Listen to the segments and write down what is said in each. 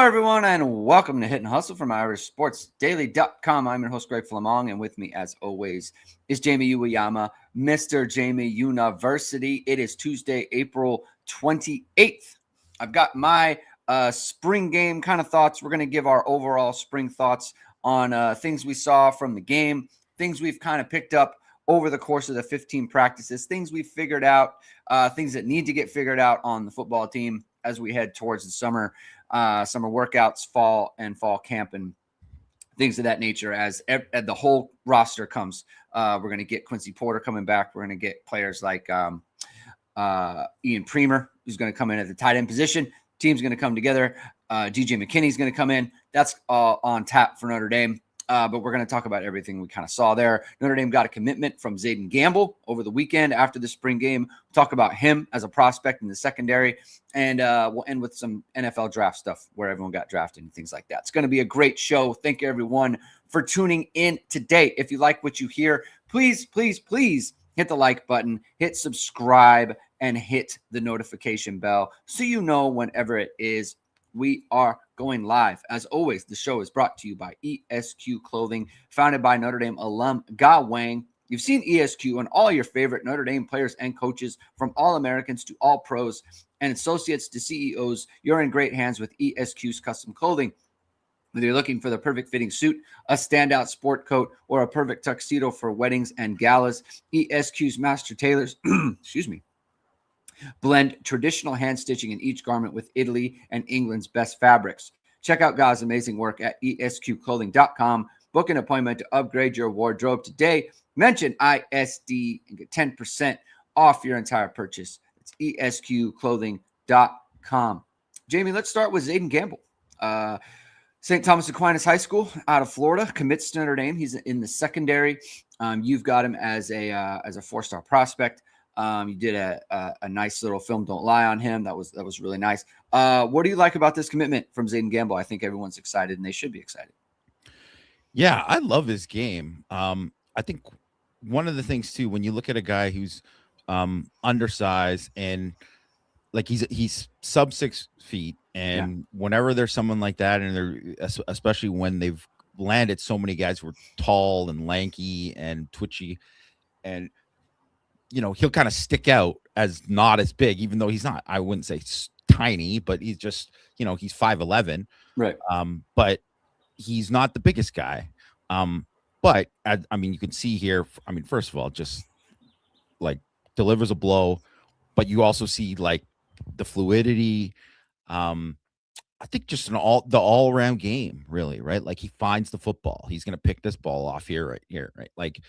everyone, and welcome to Hit and Hustle from IrishSportsDaily.com. I'm your host, Greg Flammang, and with me, as always, is Jamie Uyeyama, Mr. Jamie University. It is Tuesday, April 28th. I've got my spring game kind of thoughts. We're going to give our overall spring thoughts on things we saw from the game, things we've kind of picked up over the course of the 15 practices, things we've figured out, things that need to get figured out on the football team as we head towards the summer workouts, fall camp, and things of that nature. As the whole roster comes, we're going to get Quincy Porter coming back. We're going to get players like Ian Premer, who's going to come in at the tight end position. Team's going to come together. DJ McKinney's going to come in. That's all on tap for Notre Dame. But we're going to talk about everything we kind of saw there. Notre Dame got a commitment from Zayen Gamble over the weekend after the spring game. We'll talk about him as a prospect in the secondary, and we'll end with some NFL draft stuff where everyone got drafted and things like that. It's going to be a great show. Thank you, everyone, for tuning in today. If you like what you hear, please hit the like button, hit subscribe, and hit the notification bell so you know whenever it is we are going live. As always, the show is brought to you by ESQ Clothing, founded by Notre Dame alum Ge Wang. You've seen ESQ on all your favorite Notre Dame players and coaches, from All-Americans to All-Pros and associates to CEOs. You're in great hands with ESQ's custom clothing. Whether you're looking for the perfect fitting suit, a standout sport coat, or a perfect tuxedo for weddings and galas, ESQ's master tailors, blend traditional hand stitching in each garment with Italy and England's best fabrics. Check out Ge's amazing work at esqclothing.com. Book an appointment to upgrade your wardrobe today. Mention ISD and get 10% off your entire purchase. It's esqclothing.com. Jamie, let's start with Zayen Gamble. St. Thomas Aquinas High School out of Florida, commits to Notre Dame. He's in the secondary. You've got him as a four-star prospect. You did a nice little film, Don't Lie, on him. That was really nice. What do you like about this commitment from Zayen Gamble? I think everyone's excited, and they should be excited. Yeah, I love his game. I think one of the things too, when you look at a guy who's undersized and like he's sub 6 feet, and whenever there's someone like that, and they're especially when they've landed so many guys who are tall and lanky and twitchy, and he'll kind of stick out as not as big, even though he's not, I wouldn't say tiny, but he's just, he's 5'11". Right. But he's not the biggest guy. But you can see here, first of all, just like delivers a blow, but you also see like the fluidity. I think just the all around game, really, right? Like he finds the football. He's going to pick this ball off right here. Like,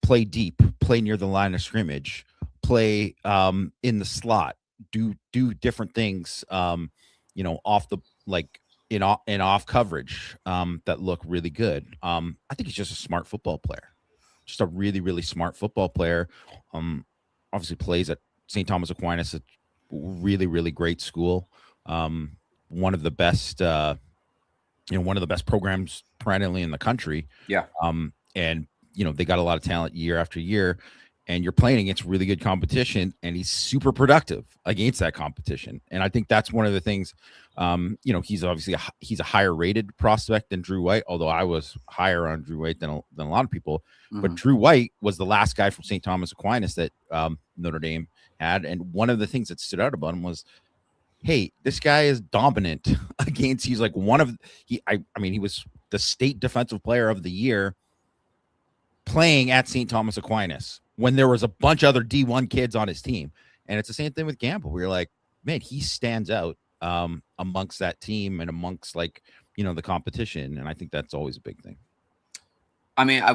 play deep, play near the line of scrimmage, play in the slot, do different things, off the in off coverage that look really good. I think he's just a smart football player, just a really, really smart football player. Obviously plays at St. Thomas Aquinas, a really, really great school. One of the best, one of the best programs perennially in the country. Yeah. And they got a lot of talent year after year, and you're playing against really good competition, and he's super productive against that competition. And I think that's one of the things, he's obviously he's a higher rated prospect than Drew White, although I was higher on Drew White than a lot of people. Mm-hmm. But Drew White was the last guy from St. Thomas Aquinas that Notre Dame had. And one of the things that stood out about him was, hey, this guy is dominant against, he's like he was the state defensive player of the year playing at St. Thomas Aquinas when there was a bunch of other D1 kids on his team. And it's the same thing with Gamble. We're like, man, he stands out amongst that team and amongst the competition. And I think that's always a big thing.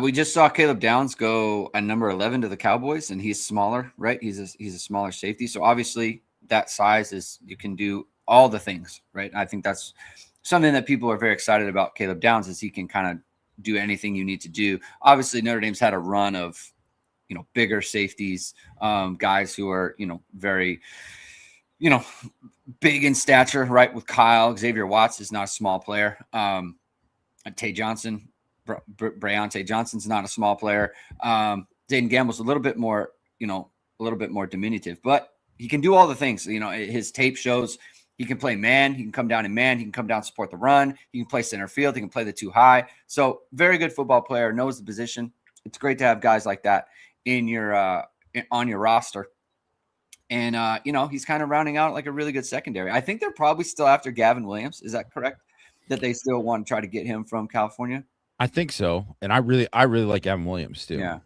We just saw Caleb Downs go at number 11 to the Cowboys, and he's smaller, right? He's a smaller safety. So obviously that size is, you can do all the things, right? And I think that's something that people are very excited about Caleb Downs, is he can kind of do anything you need to do. Obviously, Notre Dame's had a run of, bigger safeties, guys who are, very, big in stature, right? With Kyle, Xavier Watts is not a small player. Tay Johnson, Brayante Johnson's not a small player. Zayen Gamble's a little bit more diminutive, but he can do all the things. His tape shows He can play man. He can come down in man. He can come down and support the run. He can play center field. He can play the 2 high. So very good football player, knows the position. It's great to have guys like that in your on your roster. And, he's kind of rounding out like a really good secondary. I think they're probably still after Gavin Williams. Is that correct? That they still want to try to get him from California? I think so. And I really like Gavin Williams too. Yeah.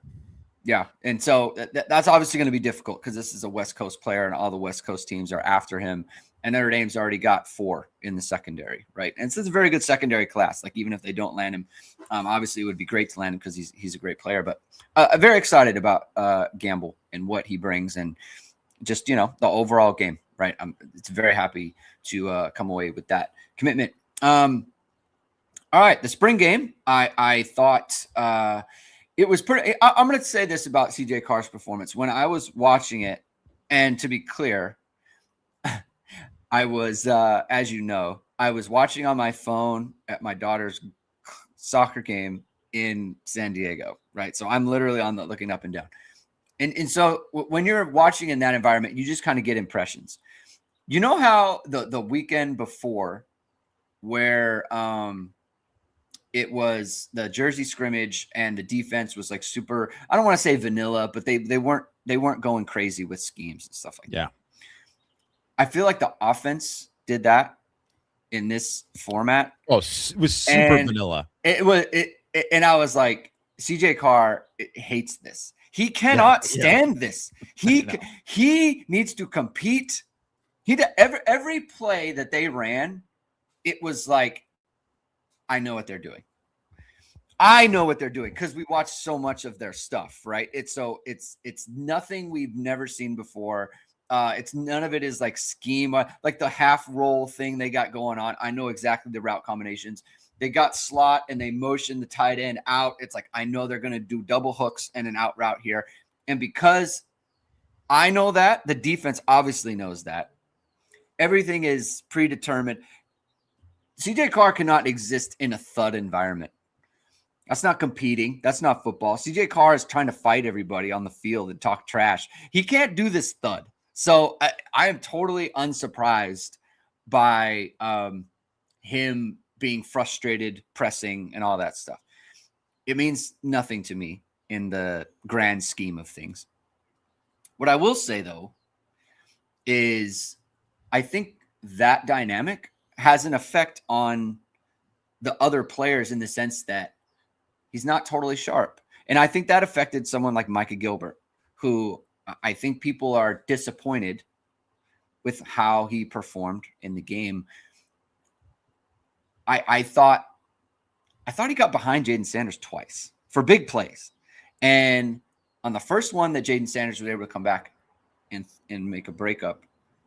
Yeah. And so that's obviously going to be difficult because this is a West Coast player and all the West Coast teams are after him. And Notre Dame's already got 4 in the secondary, right? And so it's a very good secondary class. Like even if they don't land him, obviously it would be great to land him because he's a great player. But I'm very excited about Gamble and what he brings and just, the overall game, right? It's very happy to come away with that commitment. All right, the spring game, I thought it was pretty. I'm going to say this about CJ Carr's performance. When I was watching it, and to be clear, I was, as you know, I was watching on my phone at my daughter's soccer game in San Diego, right? So I'm literally looking up and down. And so when you're watching in that environment, you just kind of get impressions. You know how the weekend before where it was the Jersey scrimmage and the defense was like super, I don't want to say vanilla, but they weren't going crazy with schemes and stuff like that. Yeah. I feel like the offense did that in this format. Oh, it was super vanilla. And I was like, CJ Carr hates this. He cannot stand this. He needs to compete. He did every play that they ran. It was like, I know what they're doing. I know what they're doing because we watched so much of their stuff, right? It's nothing we've never seen before. It's none of it is like scheme, like the half roll thing they got going on. I know exactly the route combinations. They got slot and they motioned the tight end out. It's like, I know they're going to do double hooks and an out route here. And because I know that, the defense obviously knows that. Everything is predetermined. CJ Carr cannot exist in a thud environment. That's not competing. That's not football. CJ Carr is trying to fight everybody on the field and talk trash. He can't do this thud. So I am totally unsurprised by him being frustrated, pressing, and all that stuff. It means nothing to me in the grand scheme of things. What I will say, though, is I think that dynamic has an effect on the other players in the sense that he's not totally sharp. And I think that affected someone like Micah Gilbert, who I think people are disappointed with how he performed in the game. I thought he got behind Jaden Sanders twice for big plays. And on the first one that Jaden Sanders was able to come back and make a breakup,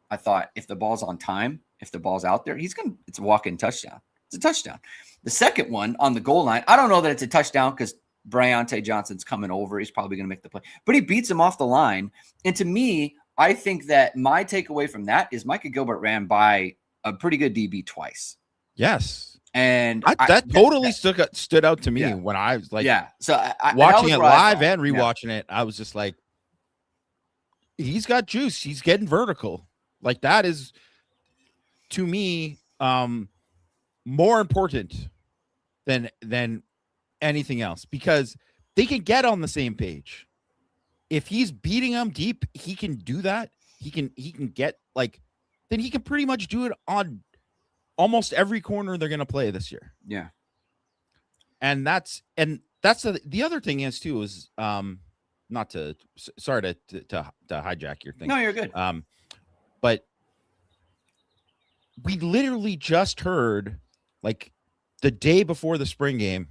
I thought if the ball's on time, if the ball's out there, it's a walk-in touchdown. It's a touchdown. The second one on the goal line, I don't know that it's a touchdown because Bryante Johnson's coming over. He's probably going to make the play. But he beats him off the line. And to me, I think that my takeaway from that is Micah Gilbert ran by a pretty good DB twice. Yes. And that totally stood out to me when I was like, So watching it live and rewatching it, I was just like, he's got juice. He's getting vertical. Like that is, to me, more important than anything else because they can get on the same page. If he's beating them deep, he can do that. He can get like, then he can pretty much do it on almost every corner they're going to play this year. Yeah. And that's the other thing is too, is not to, sorry to hijack your thing. No, you're good. But we literally just heard like the day before the spring game,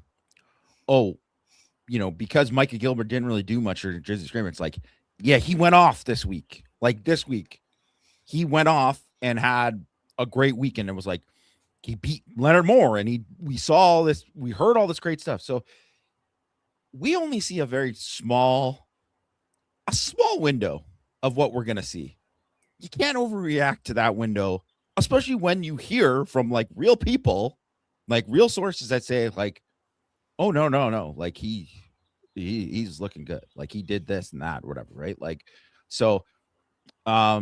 because Micah Gilbert didn't really do much or Jersey scrimmage. It's like, yeah, he went off this week. Like this week, he went off and had a great weekend. It was like he beat Leonard Moore, and we saw all this, we heard all this great stuff. So we only see a very small window of what we're gonna see. You can't overreact to that window, especially when you hear from like real people, like real sources that say like, oh no, like he's looking good, like he did this and that or whatever, right? Like, so I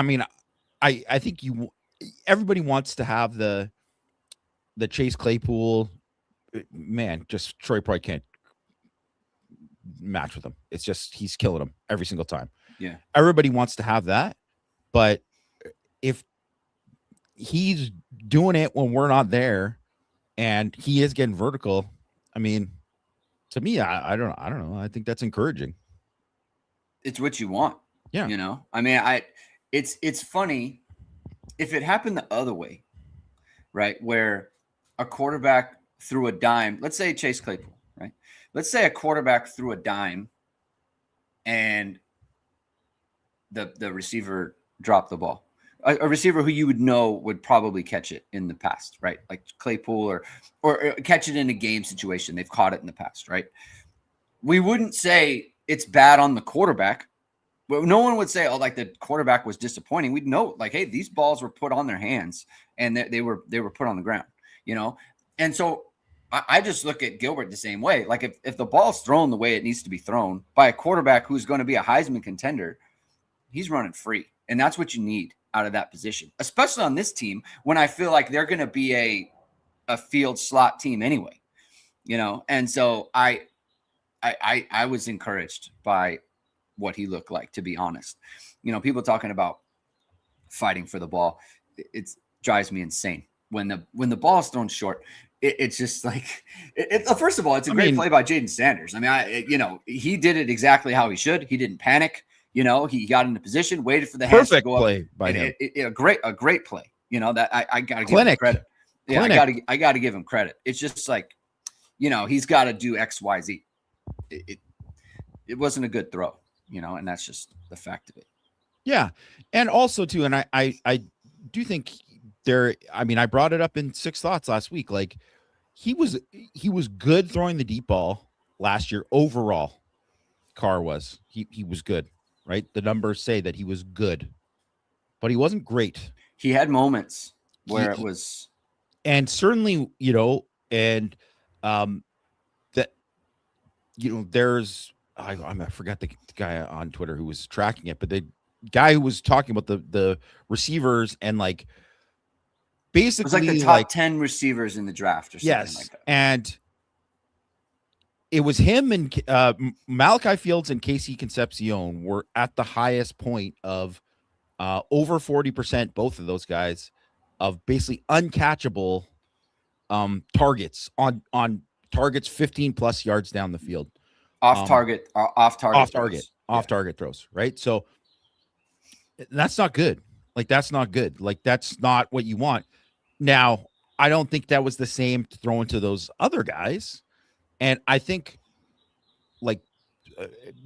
mean, I think everybody wants to have the Chase Claypool. Man, just Troy probably can't match with him. It's just he's killing him every single time. Yeah. Everybody wants to have that, but if he's doing it when we're not there and he is getting vertical, I mean, to me, I don't know. I think that's encouraging. It's what you want. Yeah. You know, I mean, it's funny if it happened the other way, right? Where a quarterback threw a dime, let's say Chase Claypool, right? Let's say a quarterback threw a dime and the receiver dropped the ball. A receiver who you would know would probably catch it in the past, right? Like Claypool or catch it in a game situation. They've caught it in the past, right? We wouldn't say it's bad on the quarterback. But no one would say, oh, like the quarterback was disappointing. We'd know, like, hey, these balls were put on their hands and they were put on the ground, you know? And so I just look at Gilbert the same way. Like if the ball's thrown the way it needs to be thrown by a quarterback who's going to be a Heisman contender, he's running free. And that's what you need out of that position, especially on this team when I feel like they're going to be a field slot team anyway, you know? And so I was encouraged by what he looked like, to be honest. You know, people talking about fighting for the ball, it drives me insane when the ball is thrown short. It's just like first of all, it's a great play by Jaden Sanders. I mean, he did it exactly how he should. He didn't panic. You know, he got into position, waited for the hands to go up. Play by him. A great play. You know, that I got to give him credit. Yeah, I got to give him credit. It's just like, you know, he's got to do X, Y, Z. It wasn't a good throw. You know, and that's just the fact of it. Yeah. And also too, and I do think I mean, I brought it up in 6 Thoughts last week. Like he was good throwing the deep ball last year overall. Carr was. He was good, right? The numbers say that he was good, but he wasn't great. He had moments where it was, and certainly, you know, and that, you know, there's I forgot the guy on Twitter who was tracking it, but the guy who was talking about the receivers and like basically it was like the top 10 receivers in the draft or something like that. And it was him and Malachi Fields and Casey Concepcion were at the highest point of over 40%, both of those guys, of basically uncatchable targets on targets 15 plus yards down the field. Off target throws, right? So that's not good. Like that's not good. Like that's not what you want. Now, I don't think that was the same thrown to those other guys, and I think like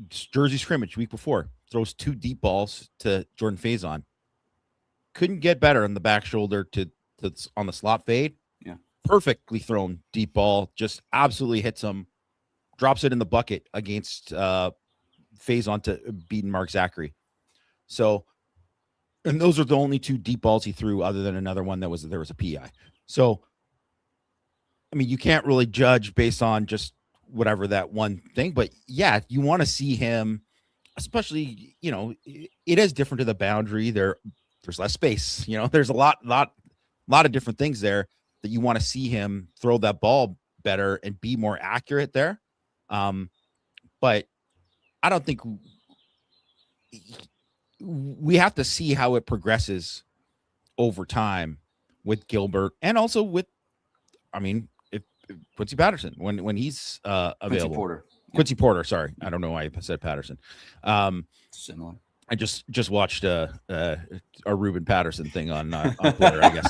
Jersey scrimmage week before throws 2 deep balls to Jordan Faison. Couldn't get better on the back shoulder to on the slot fade. Yeah, perfectly thrown deep ball, just absolutely hits him. Drops it in the bucket against Faison to beating Mark Zachary. So, and those are the only 2 deep balls he threw, other than another one there was a PI. So, I mean, you can't really judge based on just whatever that one thing, but yeah, you want to see him, especially, you know, it is different to the boundary. There's less space, you know, there's a lot of different things there that you want to see him throw that ball better and be more accurate there. But I don't think we have to see how it progresses over time with Gilbert and also with, I mean, if Quincy Patterson when he's available. Quincy Porter. Sorry, I don't know why I said Patterson. Similar. I just watched a Ruben Patterson thing on Twitter, I guess.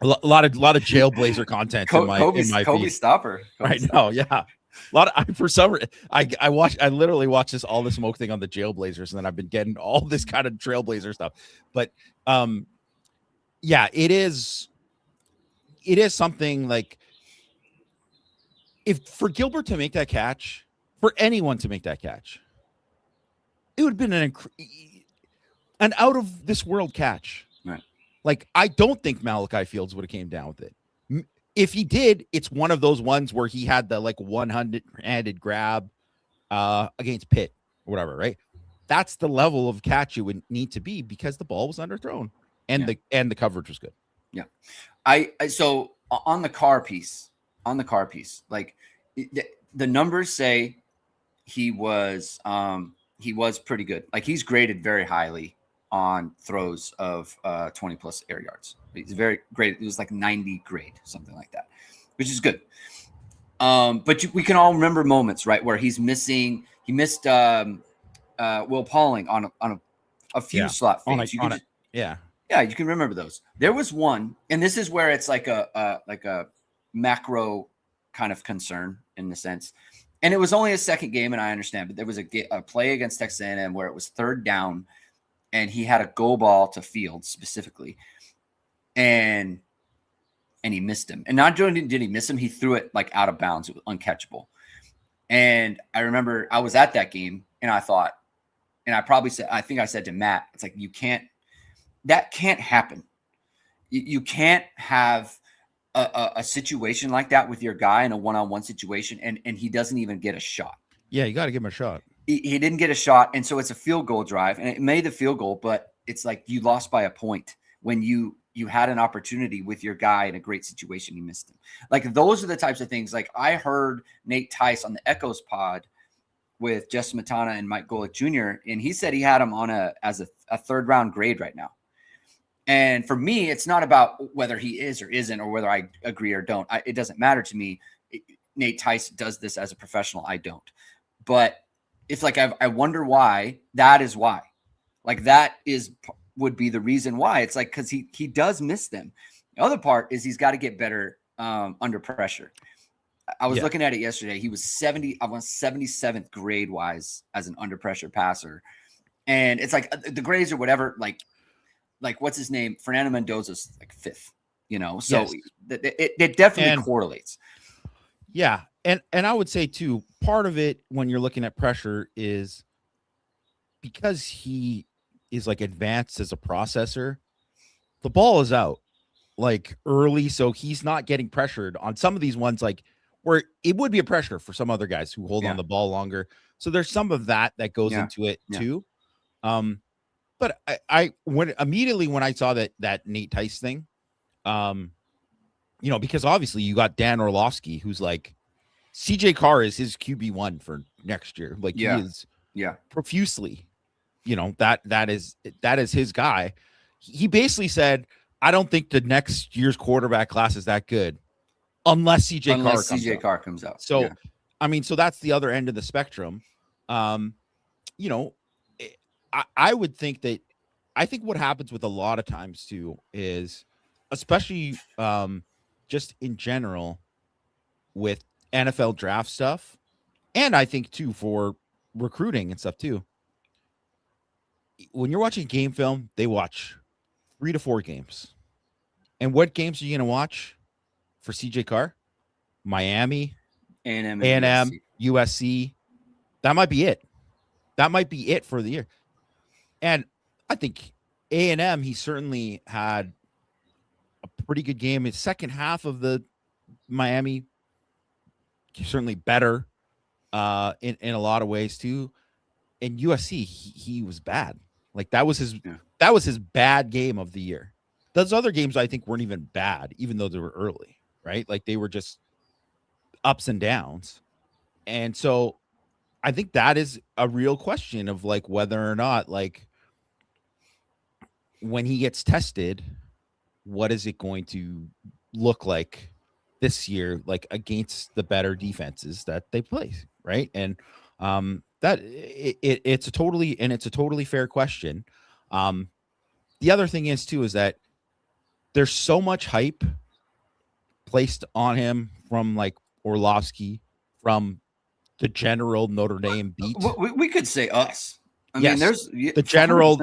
A lot of Jailblazer content in my Kobe feed. Stopper. Right now, yeah. A lot of I literally watch all the smoke thing on the Jailblazers, and then I've been getting all this kind of Trailblazer stuff. But yeah, it is something like, if for Gilbert to make that catch, for anyone to make that catch, it would have been an out of this world catch. Right. Like, I don't think Malachi Fields would have came down with it. If he did, it's one of those ones where he had the like 100-handed grab against Pitt or whatever, right? That's the level of catch you would need to be, because the ball was underthrown. and the coverage was good. Yeah. So on the car piece, like the numbers say he was pretty good. Like he's graded very highly on throws of 20 plus air yards. He's very great. It was like 90 grade, something like that, which is good. But we can all remember moments, right, where he missed Will Pauling on a few slot fades. Yeah, you can remember those. There was one, and this is where it's like a macro kind of concern in the sense. And it was only a second game, and I understand, but there was a play against Texas A&M where it was third down, and he had a go ball to Fields specifically, and he missed him. And not only did he miss him, he threw it like out of bounds. It was uncatchable. And I remember I was at that game, and I thought, and I think I said to Matt, it's like, that can't happen. You can't have a situation like that with your guy in a one-on-one situation, and he doesn't even get a shot. Yeah, you got to give him a shot. He didn't get a shot, and so it's a field goal drive, and it made the field goal, but it's like you lost by a point when you had an opportunity with your guy in a great situation. You missed him. Like those are the types of things. Like I heard Nate Tice on the Echoes pod with Jess Smetana and Mike Golick Jr., and he said he had him on as a third round grade right now. And for me, it's not about whether he is or isn't, or whether I agree or don't. It doesn't matter to me. Nate Tice does this as a professional. I don't. But it's like I wonder why. That is why. Like that would be the reason why. It's like because he does miss them. The other part is he's got to get better under pressure. I was looking at it yesterday. He was 77th grade wise as an under pressure passer, and it's like the grades or whatever. Like what's his name? Fernando Mendoza's like 5th, so it definitely correlates. Yeah. And I would say too, part of it when you're looking at pressure is because he is like advanced as a processor, the ball is out like early. So he's not getting pressured on some of these ones, like where it would be a pressure for some other guys who hold on the ball longer. So there's some of that goes into it too. But I when I saw that Nate Tice thing, because obviously you got Dan Orlovsky, who's like CJ Carr is his QB1 for next year. Like he is profusely, that is his guy. He basically said, I don't think the next year's quarterback class is that good unless CJ Carr comes out. So, I mean, so that's the other end of the spectrum. I would think I think what happens with a lot of times too is, especially just in general with NFL draft stuff, and I think too for recruiting and stuff too, when you're watching game film, they watch 3 to 4 games. And what games are you going to watch for CJ Carr? Miami, A&M, USC. That might be it. That might be it for the year. And I think A&M, he certainly had a pretty good game. His second half of the Miami, certainly better in a lot of ways too. In USC, he was bad. Like that was his bad game of the year. Those other games I think weren't even bad, even though they were early, right? Like they were just ups and downs. And so I think that is a real question of like whether or not, like, when he gets tested, what is it going to look like this year, like against the better defenses that they play, right? And it's a totally fair question. The other thing is too is that there's so much hype placed on him from like Orlovsky, from the general Notre Dame beat. We could say us. I mean, there's the general,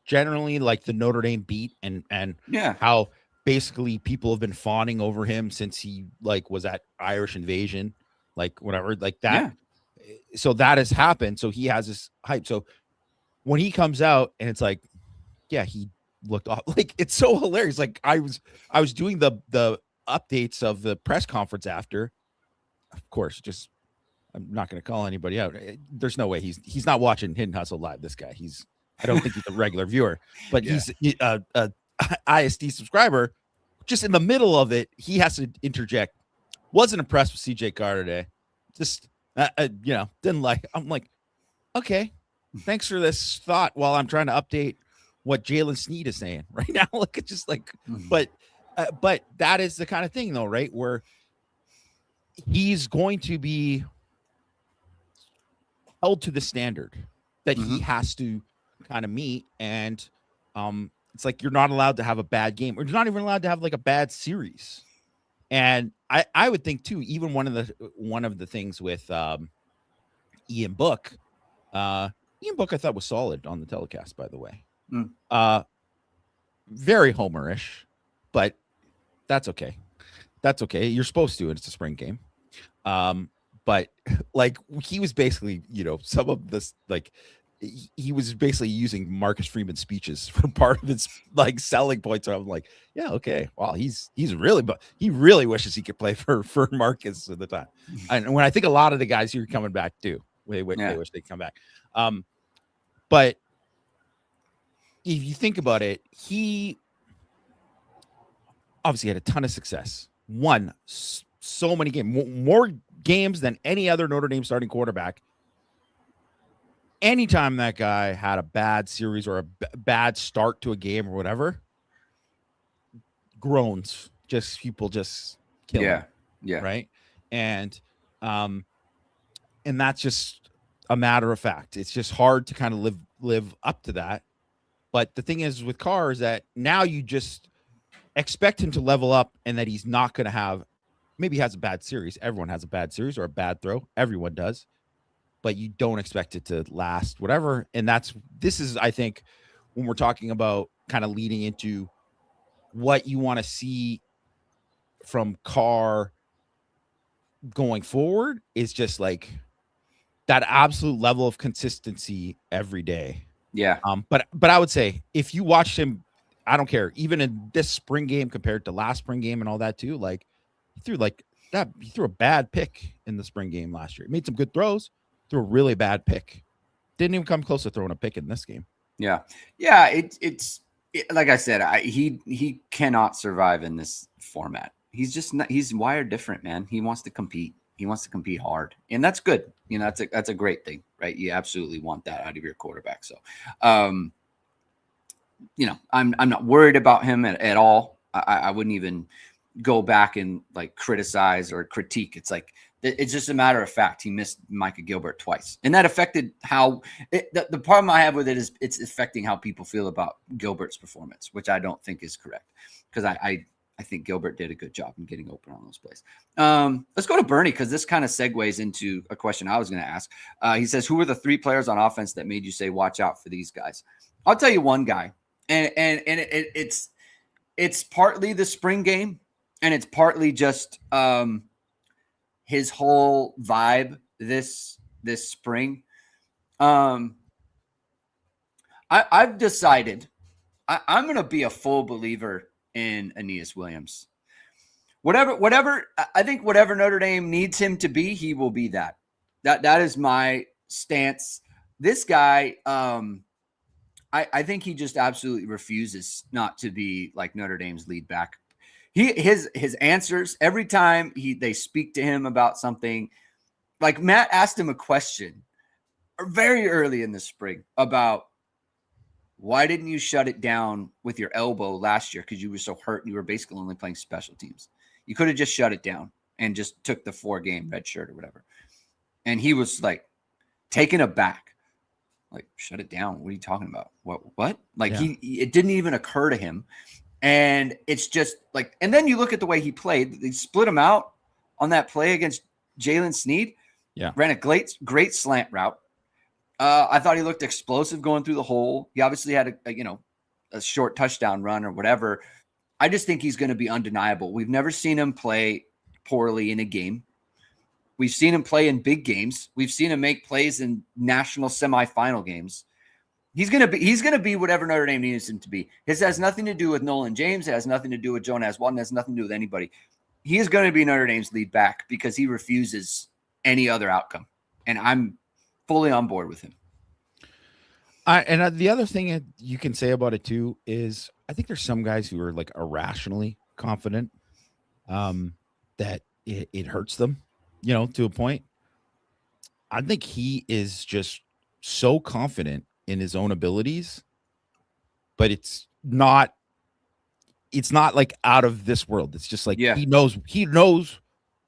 generally like the Notre Dame beat and how basically people have been fawning over him since he like was at Irish Invasion, like whatever, like that. Yeah. So that has happened. So he has this hype. So when he comes out and it's like, he looked off, like it's so hilarious. Like I was doing the updates of the press conference after, of course, just I'm not going to call anybody out. There's no way he's not watching Hidden Hustle live. This guy, he's I don't think he's a regular viewer, but Yeah. he's a ISD subscriber. Just in the middle of it, he has to interject. Wasn't impressed with CJ Carr today. Just didn't like. I'm like, okay, thanks for this thought while I'm trying to update what Jalen Sneed is saying right now. Like, it's just like, but that is the kind of thing though, right? Where he's going to be held to the standard that he has to kind of meet. And it's like, you're not allowed to have a bad game, or you're not even allowed to have like a bad series. And I would think too, even one of the things with Ian Book, I thought was solid on the telecast, by the way. Very homerish, but that's okay. That's okay. You're supposed to, and it's a spring game. But like, he was basically, some of this, like, he was basically using Marcus Freeman's speeches for part of his like selling points. So I'm like, yeah, okay. Wow, he's really, but he really wishes he could play for Marcus at the time. And when I think a lot of the guys here are coming back too, they wish they'd come back. But if you think about it, he obviously had a ton of success. Won so many games, more games than any other Notre Dame starting quarterback. Anytime that guy had a bad series or a bad start to a game or whatever, groans, just people just kill him. Yeah. Right. And that's just a matter of fact. It's just hard to kind of live up to that. But the thing is with Carr is that now you just expect him to level up, and that he's not going to have, maybe he has a bad series. Everyone has a bad series or a bad throw. Everyone does. But you don't expect it to last, whatever. And this is, I think, when we're talking about kind of leading into what you want to see from Carr going forward, is just like that absolute level of consistency every day. Yeah. But I would say if you watched him, I don't care, even in this spring game compared to last spring game and all that too, like he threw a bad pick in the spring game last year. He made some good throws. Threw a really bad pick. Didn't even come close to throwing a pick in this game. Yeah. It's like I said, he cannot survive in this format. He's just not, he's wired different, man. He wants to compete. He wants to compete hard, and that's good. That's a great thing, right? You absolutely want that out of your quarterback. So, I'm not worried about him at all. I wouldn't even go back and like criticize or critique. It's like, it's just a matter of fact. He missed Micah Gilbert twice, and that affected how the problem I have with it is it's affecting how people feel about Gilbert's performance, which I don't think is correct, because I think Gilbert did a good job in getting open on those plays. Let's go to Bernie, because this kind of segues into a question I was going to ask. He says, who were the 3 players on offense that made you say, watch out for these guys? I'll tell you one guy, and it's partly the spring game, and it's partly just his whole vibe this spring. I've decided I'm going to be a full believer in Aeneas Williams. Whatever I think, whatever Notre Dame needs him to be, he will be that. That is my stance. This guy, I think he just absolutely refuses not to be like Notre Dame's lead back. His answers every time they speak to him about something, like Matt asked him a question very early in the spring about, why didn't you shut it down with your elbow last year? Because you were so hurt and you were basically only playing special teams. You could have just shut it down and just took the 4-game red shirt or whatever. And he was like taken aback. Like, shut it down. What are you talking about? What? Like, it didn't even occur to him. And it's just like, and then you look at the way he played. They split him out on that play against Jalen Sneed. Yeah. Ran a great slant route. I thought he looked explosive going through the hole. He obviously had a short touchdown run or whatever. I just think he's going to be undeniable. We've never seen him play poorly in a game. We've seen him play in big games. We've seen him make plays in national semifinal games. He's going to be whatever Notre Dame needs him to be. This has nothing to do with Nolan James. It has nothing to do with Jonas Walton. It has nothing to do with anybody. He is going to be Notre Dame's lead back because he refuses any other outcome. And I'm fully on board with him. The other thing you can say about it too is I think there's some guys who are like irrationally confident, that it hurts them, to a point. I think he is just so confident in his own abilities, but it's not like out of this world. It's just like Yeah. he knows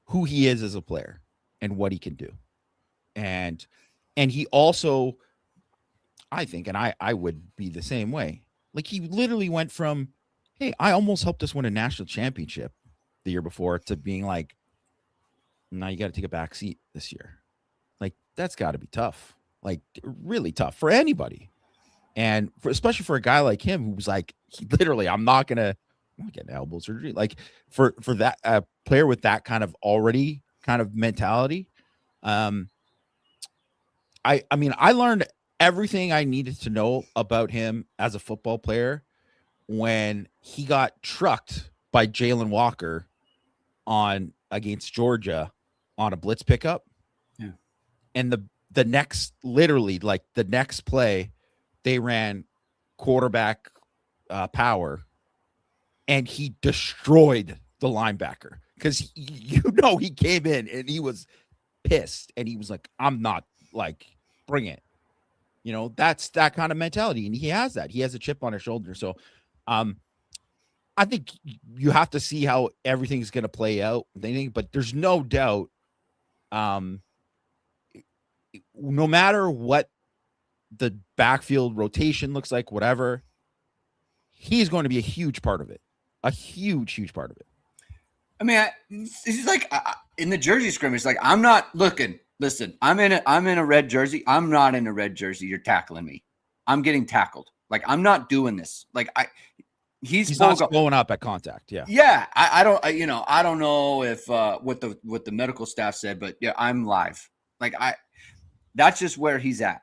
who he is as a player and what he can do. And he also, I think, and I would be the same way. Like he literally went from, hey, I almost helped us win a national championship the year before, to being like, now you got to take a back seat this year. Like that's got to be tough, like really tough for anybody, and especially for a guy like him who was like, he literally, I'm not getting elbow surgery. Like for that player with that kind of already kind of mentality, um, I mean, I learned everything I needed to know about him as a football player when he got trucked by Jalen Walker on against Georgia on a blitz pickup. Yeah. And the next, literally like the next play, they ran quarterback power, and he destroyed the linebacker because he came in and he was pissed and he was like, I'm not, like, bring it. That's that kind of mentality, and he has that. He has a chip on his shoulder. So I think you have to see how everything's going to play out. But there's no doubt, no matter what the backfield rotation looks like, whatever, he's going to be a huge part of it. A huge, huge part of it. I mean, he's like in the jersey scrimmage. Like, I'm not looking. Listen, I'm in a red jersey. I'm not in a red jersey. You're tackling me. I'm getting tackled. Like, I'm not doing this. Like, he's not blowing up at contact. Yeah. Yeah. I don't know if what the medical staff said, but yeah, I'm live. Like, that's just where he's at,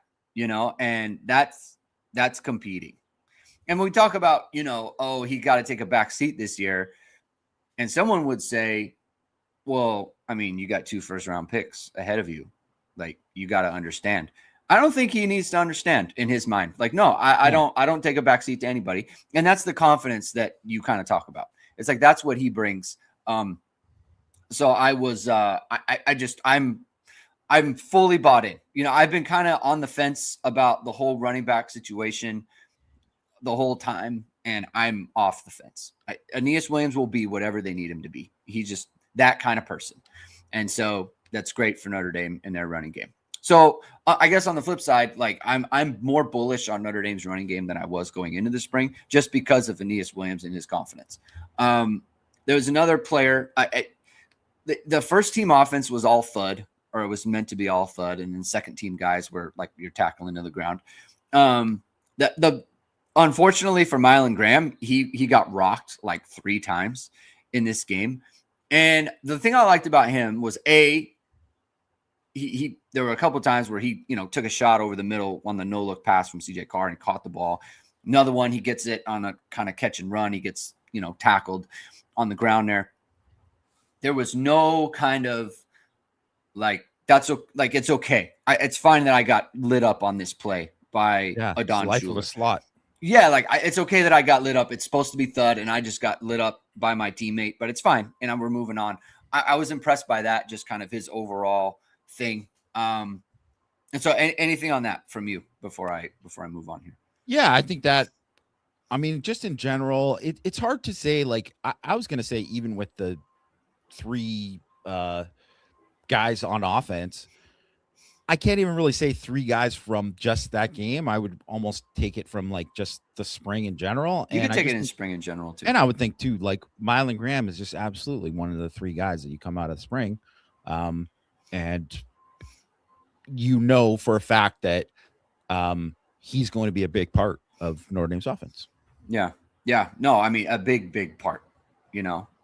and that's competing. And when we talk about, oh, he got to take a back seat this year, and someone would say, well, I mean, you got 2 first-round picks ahead of you. Like, you got to understand. I don't think he needs to understand in his mind. Like, no, I don't take a back seat to anybody. And that's the confidence that you kind of talk about. It's like, that's what he brings. So I was, I'm fully bought in. I've been kind of on the fence about the whole running back situation the whole time, and I'm off the fence. Aeneas Williams will be whatever they need him to be. He's just that kind of person. And so that's great for Notre Dame in their running game. So I guess on the flip side, like I'm more bullish on Notre Dame's running game than I was going into the spring, just because of Aeneas Williams and his confidence. There was another player. The first team offense was all thud, or it was meant to be all thud, and then second team guys were like, you're tackling to the ground. Unfortunately for Mylan Graham, he got rocked like 3 times in this game. And the thing I liked about him was there were a couple of times where he, took a shot over the middle on the no-look pass from CJ Carr and caught the ball. Another one, he gets it on a kind of catch and run. He gets, tackled on the ground there. There was no kind of like, it's okay. It's fine that I got lit up on this play by Adon life Schuler. of a slot. Yeah, like it's okay that I got lit up. It's supposed to be thud, and I just got lit up by my teammate, but it's fine, and we're moving on. I was impressed by that, just kind of his overall thing. And so, anything on that from you before I move on here? Yeah, I think that. I mean, just in general, it's hard to say. Like I was going to say, even with the 3 guys on offense, I can't even really say 3 guys from just that game. I would almost take it from like just the spring in general. You can take it in spring in general too. And I would think too, like Mylan Graham is just absolutely one of the 3 guys that you come out of spring. And for a fact that he's going to be a big part of Notre Dame's offense. Yeah. Yeah. No, I mean, a big, big part,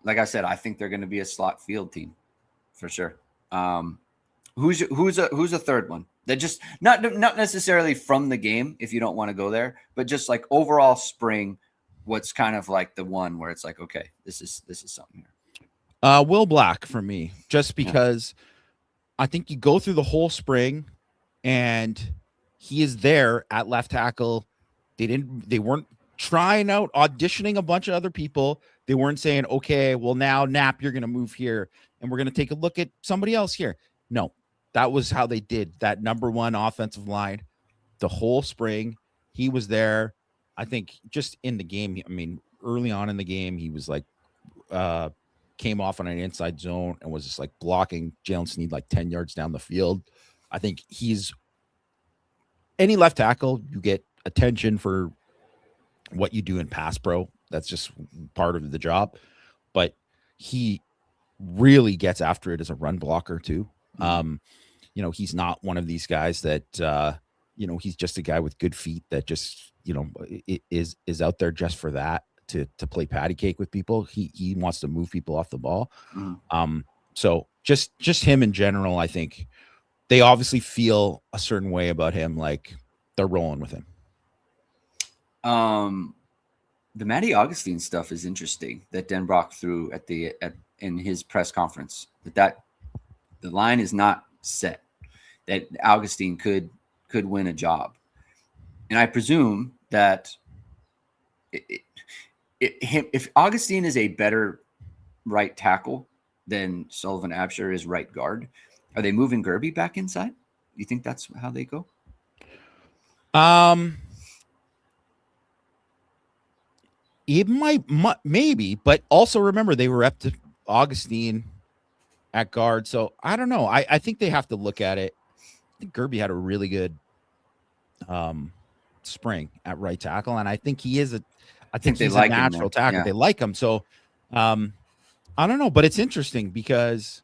like I said, I think they're going to be a slot field team for sure. Who's a third one that just not necessarily from the game, if you don't want to go there, but just like overall spring, what's kind of like the one where it's like, okay, this is something here. Will Black for me, just because I think you go through the whole spring and he is there at left tackle. They weren't trying out auditioning a bunch of other people. They weren't saying, okay, well now Knapp, you're going to move here and we're going to take a look at somebody else here. No, that was how they did that number one offensive line the whole spring. He was there. I think just in the game. I mean, early on in the game, he was like, came off on an inside zone and was just like blocking Jalen Sneed like 10 yards down the field. I think he's any left tackle, you get attention for what you do in pass pro. That's just part of the job. But he really gets after it as a run blocker too. He's not one of these guys that he's just a guy with good feet that just is out there just for that to play patty cake with people. He wants to move people off the ball. So just him in general, I think they obviously feel a certain way about him, like they're rolling with him. The Matty Augustine stuff is interesting that Denbrock threw in his press conference that the line is not set, that Augustine could win a job. And I presume that if Augustine is a better right tackle than Sullivan Absher is right guard, are they moving Gerby back inside? You think that's how they go? It might maybe, but also remember they were up to Augustine at guard. So I don't know. I think they have to look at it. I think Gerby had a really good spring at right tackle, and I think he is I think he's a natural tackle. Yeah. They like him. So I don't know, but it's interesting because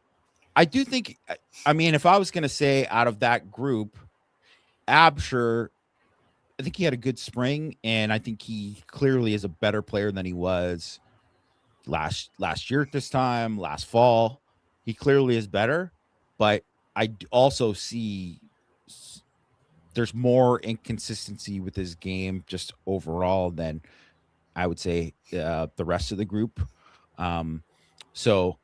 I do think, I mean, if I was going to say out of that group, Absher, I think he had a good spring, and I think he clearly is a better player than he was last year at this time, last fall. He clearly is better, but I also see there's more inconsistency with his game just overall than I would say the rest of the group. So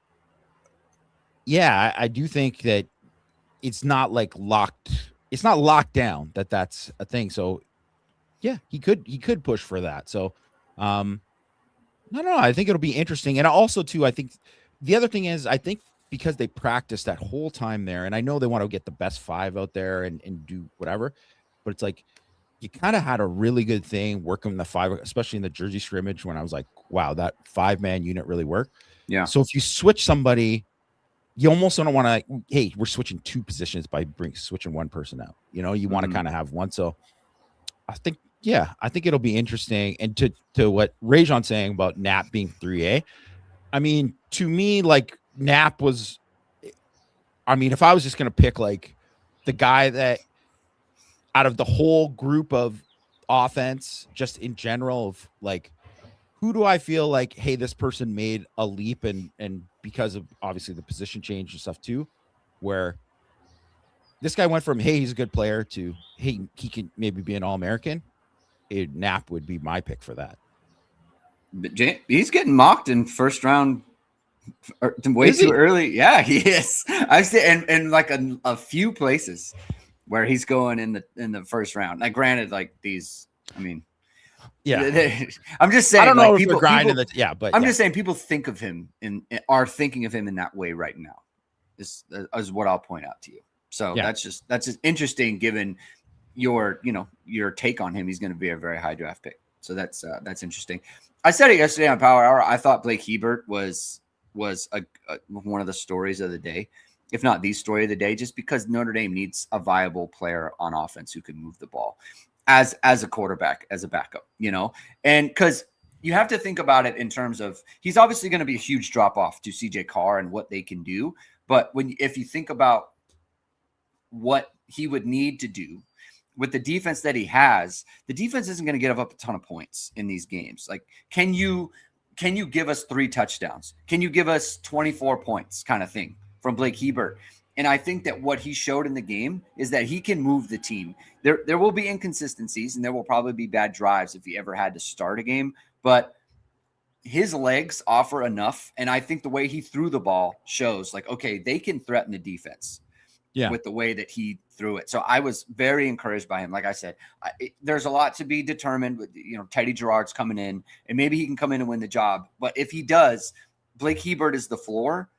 yeah, I do think that it's not like it's not locked down that that's a thing. So yeah, he could push for that. So no, I think it'll be interesting. And also too, I think the other thing is, I think because they practiced that whole time there, and I know they want to get the best 5 out there and do whatever, but it's like you kind of had a really good thing working the 5, especially in the Jersey scrimmage, when I was like, wow, that 5-man unit really worked. Yeah. So if you switch somebody, you almost don't want to, hey, we're switching 2 positions by switching one person out. You want to kind of have one. So I think it'll be interesting. And to what Rajon's saying about Knapp being 3A, I mean, to me, like Knapp was, I mean, if I was just going to pick like the guy that out of the whole group of offense, just in general, of like, who do I feel like, hey, this person made a leap and because of obviously the position change and stuff too, where this guy went from, hey, he's a good player to, hey, he can maybe be an All-American. Knapp would be my pick for that. But he's getting mocked in first round way too early. Yeah, he is. I've seen in like a few places where he's going in the first round. Like, granted, like these, I mean, yeah, I'm just saying. I don't know like, if people grinding but I'm just saying people think of him are thinking of him in that way right now. Is what I'll point out to you. So that's just interesting given your take on him. He's going to be a very high draft pick. So that's interesting. I said it yesterday on Power Hour. I thought Blake Hebert was one of the stories of the day, if not the story of the day, just because Notre Dame needs a viable player on offense who can move the ball as a quarterback, as a backup, and because you have to think about it in terms of he's obviously going to be a huge drop off to CJ Carr and what they can do. But if you think about what he would need to do with the defense that he has, the defense isn't going to give up a ton of points in these games. Like, can you give us 3 touchdowns? Can you give us 24 points kind of thing from Blake Hebert? And I think that what he showed in the game is that he can move the team. There will be inconsistencies and there will probably be bad drives if he ever had to start a game, but his legs offer enough. And I think the way he threw the ball shows like, okay, they can threaten the defense. Yeah. with the way that he threw it. So I was very encouraged by him. Like I said, there's a lot to be determined with, Teddy Gerard's coming in, and maybe he can come in and win the job. But if he does, Blake Hebert is the floor,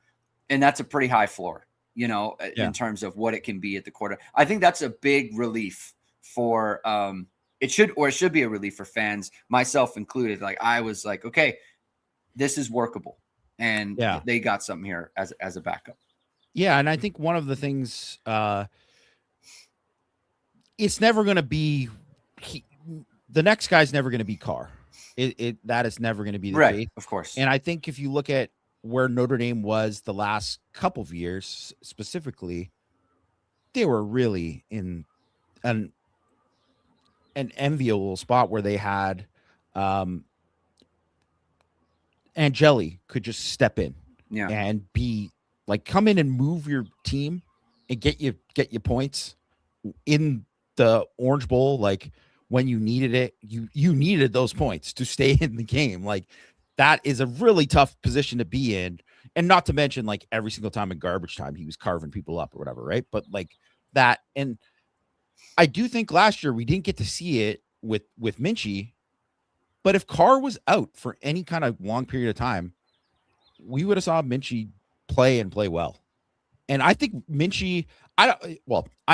and that's a pretty high floor, in terms of what it can be at the quarter. I think that's a big relief for it should be a relief for fans, myself included. Like I was like, okay, this is workable. And they got something here as a backup. Yeah, and I think one of the things, it's never going to be the next guy's never going to be Carr. That is never going to be the case, of course. And I think if you look at where Notre Dame was the last couple of years, specifically, they were really in an enviable spot where they had Angeli could just step in and be like, come in and move your team and get you points in the Orange Bowl. Like when you needed it, you needed those points to stay in the game. Like that is a really tough position to be in. And not to mention, like every single time in garbage time, he was carving people up or whatever. Right. But like that. And I do think last year we didn't get to see it with Minchie, but if Carr was out for any kind of long period of time, we would have saw Minchie play well. And I think Minchie, I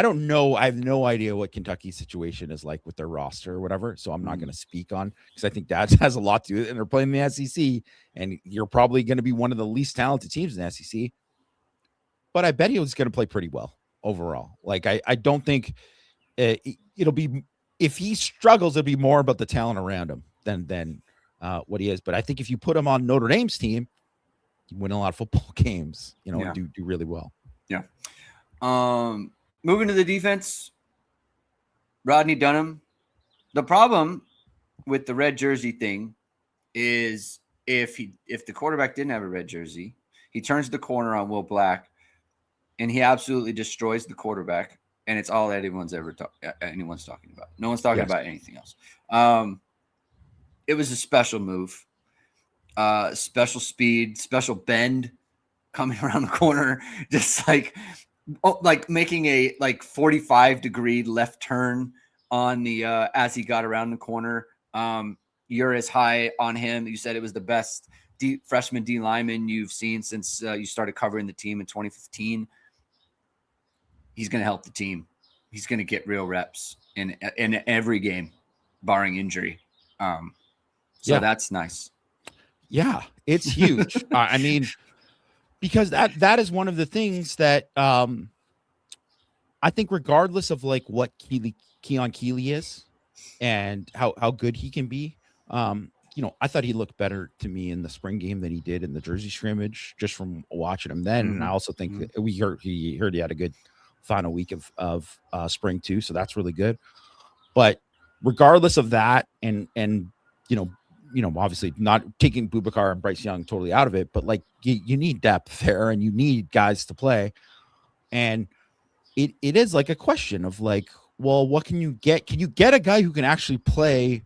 don't know. I have no idea what Kentucky's situation is like with their roster or whatever. So I'm not going to speak on, because I think that has a lot to do with it. And they're playing the SEC, and you're probably going to be one of the least talented teams in the SEC. But I bet he was going to play pretty well overall. Like I don't think it'll be, if he struggles, it'll be more about the talent around him than what he is. But I think if you put him on Notre Dame's team, you win a lot of football games, and do really well. Yeah. Moving to the defense, Rodney Dunham. The problem with the red jersey thing is if the quarterback didn't have a red jersey, he turns the corner on Will Black, and he absolutely destroys the quarterback, and it's all anyone's talking about. No one's talking about anything else. It was a special move, special speed, special bend coming around the corner, just like making a 45-degree left turn on the as he got around the corner. You're as high on him. You said it was the best freshman D lineman you've seen since you started covering the team in 2015. He's going to help the team. He's going to get real reps in every game, barring injury. So that's nice. Yeah, it's huge. I mean, because that is one of the things that I think, regardless of like what Keon Keeley is and how good he can be, I thought he looked better to me in the spring game than he did in the Jersey scrimmage, just from watching him then. And I also think that we heard he had a good final week of spring too, so that's really good. But regardless of that, and obviously not taking Boubacar and Bryce Young totally out of it, but like you need depth there, and you need guys to play. And it is like a question of like, well, what can you get? Can you get a guy who can actually play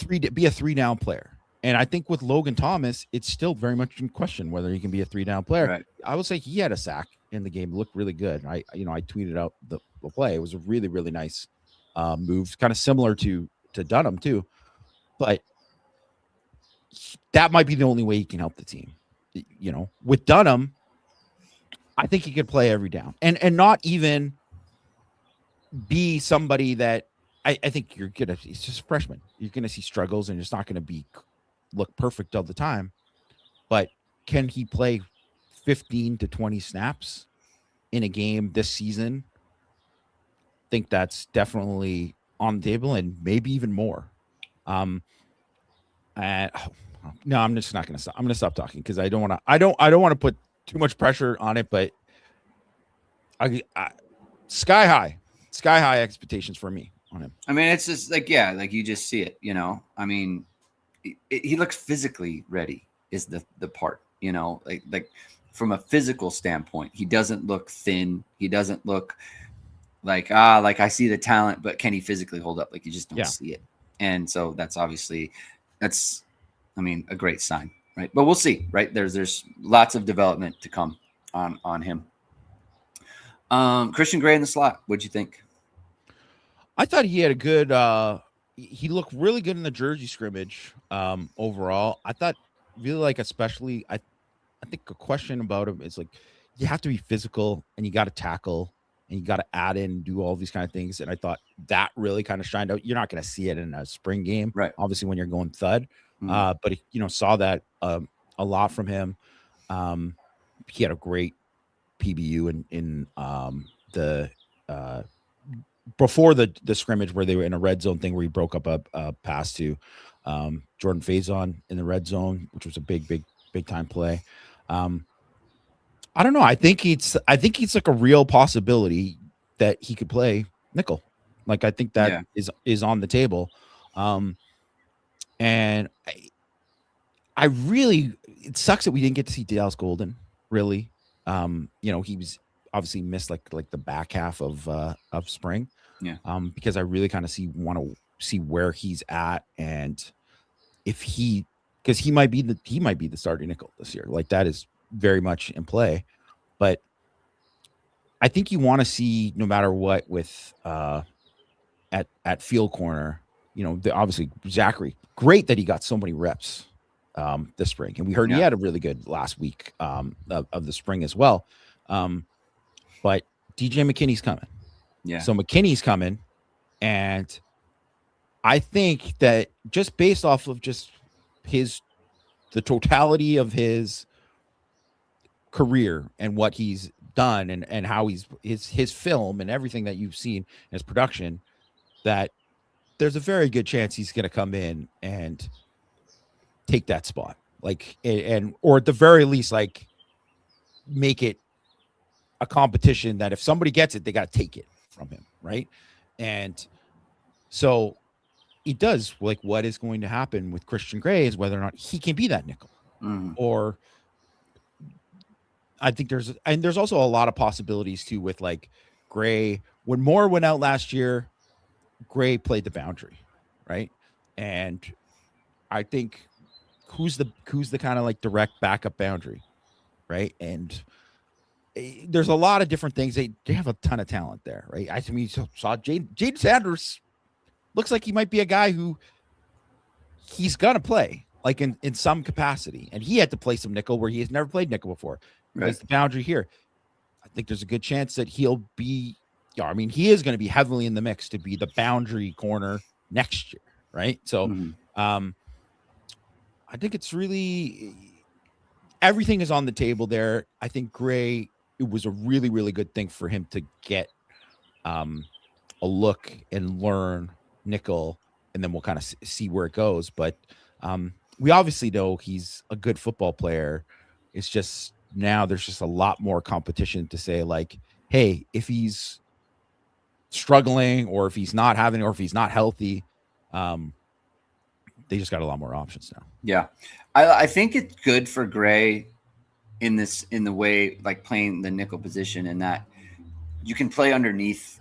be a 3-down player? And I think with Logan Thomas, it's still very much in question whether he can be a 3-down player. Right. I would say he had a sack in the game, looked really good. I tweeted out the play. It was a really, really nice move, kind of similar to Dunham too. But that might be the only way he can help the team. With Dunham, I think he could play every down and not even be somebody that I think he's just a freshman. You're going to see struggles, and it's not going to look perfect all the time. But can he play 15 to 20 snaps in a game this season? I think that's definitely on the table, and maybe even more. No, I'm just not going to stop. I'm going to stop talking because I don't want to put too much pressure on it, but I sky high expectations for me on him. I mean, it's just like you just see it, I mean, he looks physically ready is the part, like from a physical standpoint, he doesn't look thin. He doesn't look like I see the talent, but can he physically hold up? Like you just don't see it. And so that's obviously a great sign, right? But we'll see, right? There's lots of development to come on him. Christian Gray in the slot. What'd you think? I thought he had a good he looked really good in the Jersey scrimmage. Overall. I thought really like especially I think a question about him is like you have to be physical and you got to tackle and you got to add in and do all these kind of things. And I thought that really kind of shined out. You're not going to see it in a spring game, Right. obviously, when you're going thud. Mhm. But saw that a lot from him. He had a great PBU in the before the scrimmage where they were in a red zone thing where he broke up a pass to Jordan Faison in the red zone, which was a big time play. I don't know. I think it's like a real possibility that he could play nickel. Like I think that Yeah. is on the table. And I really it sucks that we didn't get to see Dallas Golden, really. He was obviously missed like the back half of spring. Yeah. Because I really kind of want to see where he's at and if because he might be the starting nickel this year. Like that is very much in play. But I think you want to see no matter what with at field corner, obviously Zachary, great that he got so many reps this spring. And we heard he Yeah. had a really good last week of the spring as well. But DJ McKinney's coming. Yeah. So McKinney's coming. And I think that just based off of just the totality of his career and what he's done and how his film and everything that you've seen in his production, that there's a very good chance he's going to come in and take that spot, like, and or at the very least, like, make it a competition that if somebody gets it, they got to take it from him, right? And so it does, like, what is going to happen with Christian Gray is whether or not he can be that nickel. Or I think there's also a lot of possibilities too with like Gray. When Moore went out last year, Gray played the boundary, right? And I think who's the kind of like direct backup boundary, right? And there's a lot of different things. They have a ton of talent there, right? I mean, you saw Jaden Sanders looks like he might be a guy who he's gonna play like in some capacity, and he had to play some nickel where he has never played nickel before. Plays the boundary here. I think there's a good chance that he'll be. Yeah, I mean, he is going to be heavily in the mix to be the boundary corner next year, right? So, I think it's really everything is on the table there. I think Gray, it was a really, really good thing for him to get a look and learn nickel, and then we'll kind of see where it goes. But we obviously know he's a good football player. It's just now there's just a lot more competition to say, like, hey, if he's struggling or if he's not having or if he's not healthy, they just got a lot more options now. Yeah. I think it's good for Gray in the way, like, playing the nickel position, in that you can play underneath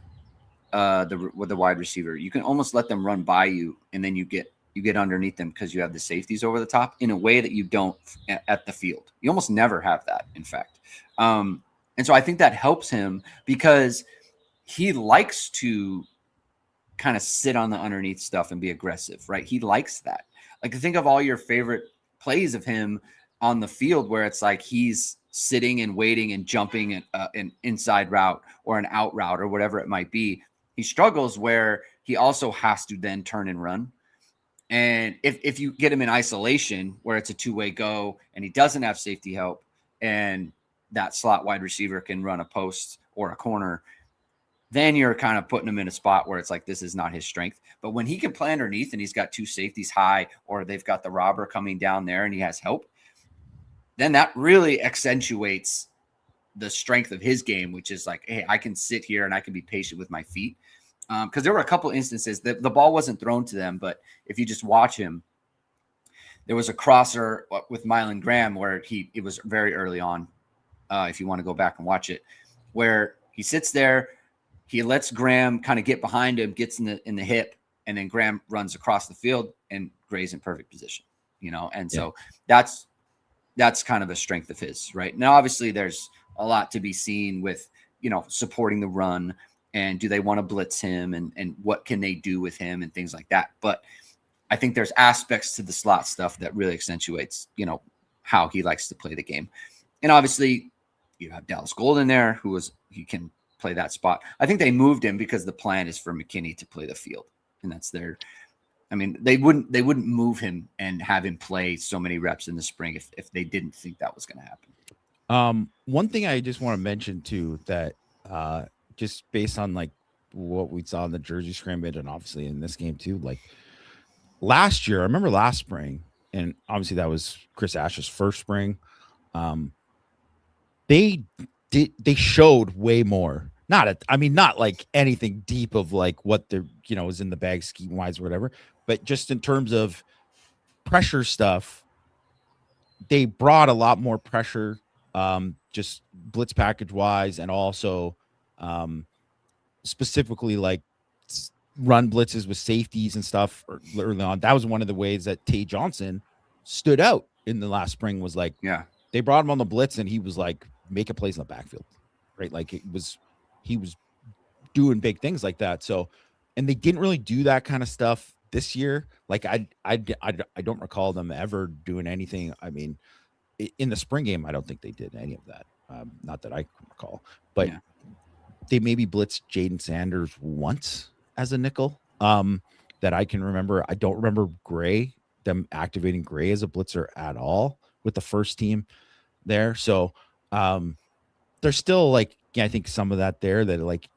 with the wide receiver. You can almost let them run by you, and then you get underneath them because you have the safeties over the top in a way that you don't at the field. You almost never have that, in fact. And so I think that helps him because he likes to kind of sit on the underneath stuff and be aggressive, right? He likes that. Like, think of all your favorite plays of him on the field where it's like he's sitting and waiting and jumping an inside route or an out route or whatever it might be. He struggles where he also has to then turn and run. And if you get him in isolation where it's a two-way go and he doesn't have safety help and that slot wide receiver can run a post or a corner, then you're kind of putting him in a spot where it's like, this is not his strength. But when he can play underneath and he's got two safeties high, or they've got the robber coming down there and he has help, then that really accentuates the strength of his game, which is like, hey, I can sit here and I can be patient with my feet. Because there were a couple instances that the ball wasn't thrown to them, but if you just watch him, there was a crosser with Mylan Graham where it was very early on, if you want to go back and watch it, where he sits there, he lets Graham kind of get behind him, gets in the hip, and then Graham runs across the field and Gray's in perfect position, and so that's kind of a strength of his, right? Now, obviously, there's a lot to be seen with, supporting the run, and do they want to blitz him, and what can they do with him and things like that. But I think there's aspects to the slot stuff that really accentuates, how he likes to play the game. And obviously you have Dallas Golden there, he can play that spot. I think they moved him because the plan is for McKinney to play the field, and that's they wouldn't move him and have him play so many reps in the spring if they didn't think that was going to happen. One thing I just want to mention too, that just based on like what we saw in the Jersey scrimmage and obviously in this game too, like last year, I remember last spring, and obviously that was Chris Ash's first spring. They showed way more. Not like anything deep of like what the is in the bag scheme wise or whatever, but just in terms of pressure stuff, they brought a lot more pressure, just blitz package wise, and also specifically like run blitzes with safeties and stuff early on. That was one of the ways that Tay Johnson stood out in the last spring, was like, they brought him on the blitz and he was like making plays in the backfield, right? Like he was doing big things like that. So, and they didn't really do that kind of stuff this year. Like I don't recall them ever doing anything. I mean, in the spring game, I don't think they did any of that. Not that I can recall, but they maybe blitzed Jaden Sanders once as a nickel, that I can remember. I don't remember them activating Gray as a blitzer at all with the first team there. So there's still like, I think some of that there that like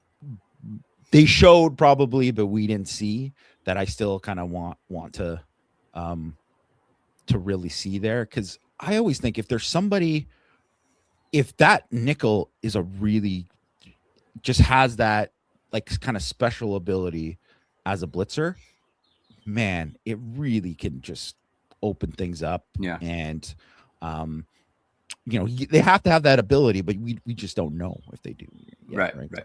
they showed probably, but we didn't see, that I still kind of want to really see there. Cause I always think if that nickel is just has that like kind of special ability as a blitzer, man, it really can just open things up. Yeah. And, they have to have that ability, but we just don't know if they do. Right. So.